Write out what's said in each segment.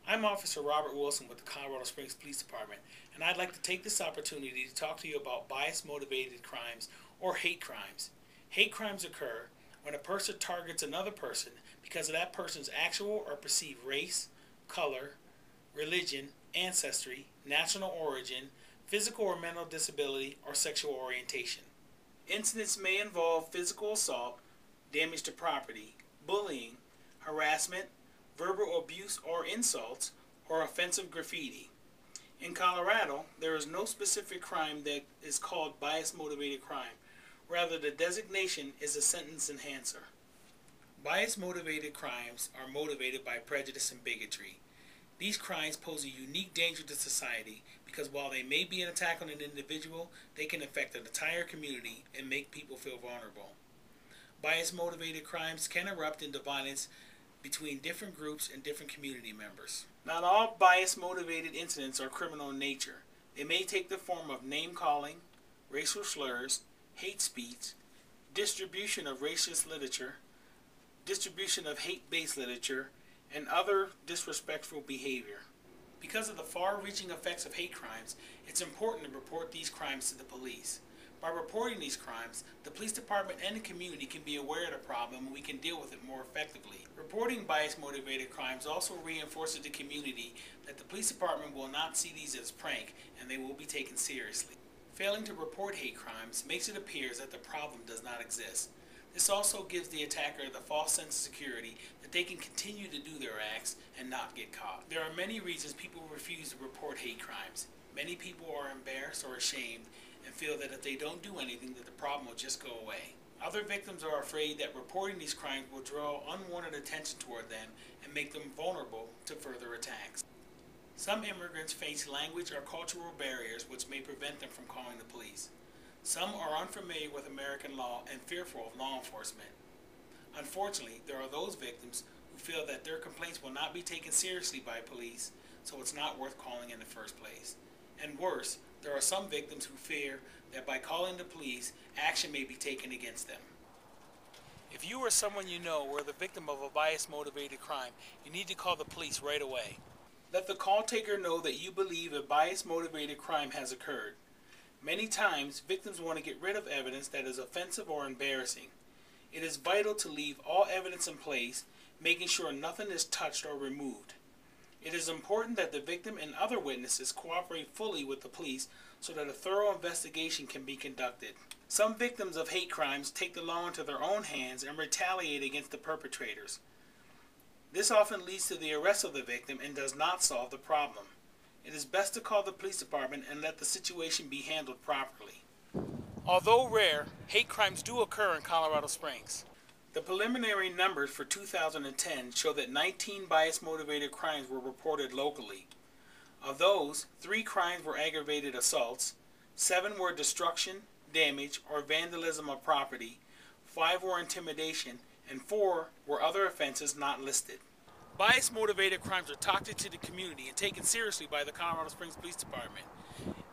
I'm Officer Robert Wilson with the Colorado Springs Police Department, and I'd like to take this opportunity to talk to you about bias-motivated crimes or hate crimes. Hate crimes occur when a person targets another person because of that person's actual or perceived race, color, religion, ancestry, national origin, physical or mental disability, or sexual orientation. Incidents may involve physical assault, damage to property, bullying, harassment, verbal abuse or insults, or offensive graffiti. In Colorado, there is no specific crime that is called bias-motivated crime. Rather, the designation is a sentence enhancer. Bias-motivated crimes are motivated by prejudice and bigotry. These crimes pose a unique danger to society because while they may be an attack on an individual, they can affect an entire community and make people feel vulnerable. Bias-motivated crimes can erupt into violence between different groups and different community members. Not all bias-motivated incidents are criminal in nature. They may take the form of name-calling, racial slurs, hate speech, distribution of racist literature, distribution of hate-based literature, and other disrespectful behavior. Because of the far-reaching effects of hate crimes, it's important to report these crimes to the police. By reporting these crimes, the police department and the community can be aware of the problem and we can deal with it more effectively. Reporting bias-motivated crimes also reinforces the community that the police department will not see these as prank and they will be taken seriously. Failing to report hate crimes makes it appear that the problem does not exist. This also gives the attacker the false sense of security that they can continue to do their acts and not get caught. There are many reasons people refuse to report hate crimes. Many people are embarrassed or ashamed and feel that if they don't do anything that the problem will just go away. Other victims are afraid that reporting these crimes will draw unwanted attention toward them and make them vulnerable to further attacks. Some immigrants face language or cultural barriers which may prevent them from calling the police. Some are unfamiliar with American law and fearful of law enforcement. Unfortunately, there are those victims who feel that their complaints will not be taken seriously by police, so it's not worth calling in the first place. And worse, there are some victims who fear that by calling the police, action may be taken against them. If you or someone you know were the victim of a bias-motivated crime, you need to call the police right away. Let the call taker know that you believe a bias-motivated crime has occurred. Many times, victims want to get rid of evidence that is offensive or embarrassing. It is vital to leave all evidence in place, making sure nothing is touched or removed. It is important that the victim and other witnesses cooperate fully with the police so that a thorough investigation can be conducted. Some victims of hate crimes take the law into their own hands and retaliate against the perpetrators. This often leads to the arrest of the victim and does not solve the problem. It is best to call the police department and let the situation be handled properly. Although rare, hate crimes do occur in Colorado Springs. The preliminary numbers for 2010 show that 19 bias-motivated crimes were reported locally. Of those, 3 crimes were aggravated assaults, 7 were destruction, damage, or vandalism of property, 5 were intimidation, and 4 were other offenses not listed. Bias-motivated crimes are toxic to the community and taken seriously by the Colorado Springs Police Department.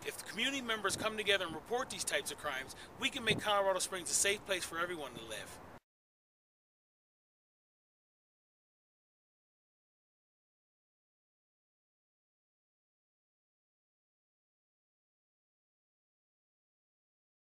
If the community members come together and report these types of crimes, we can make Colorado Springs a safe place for everyone to live.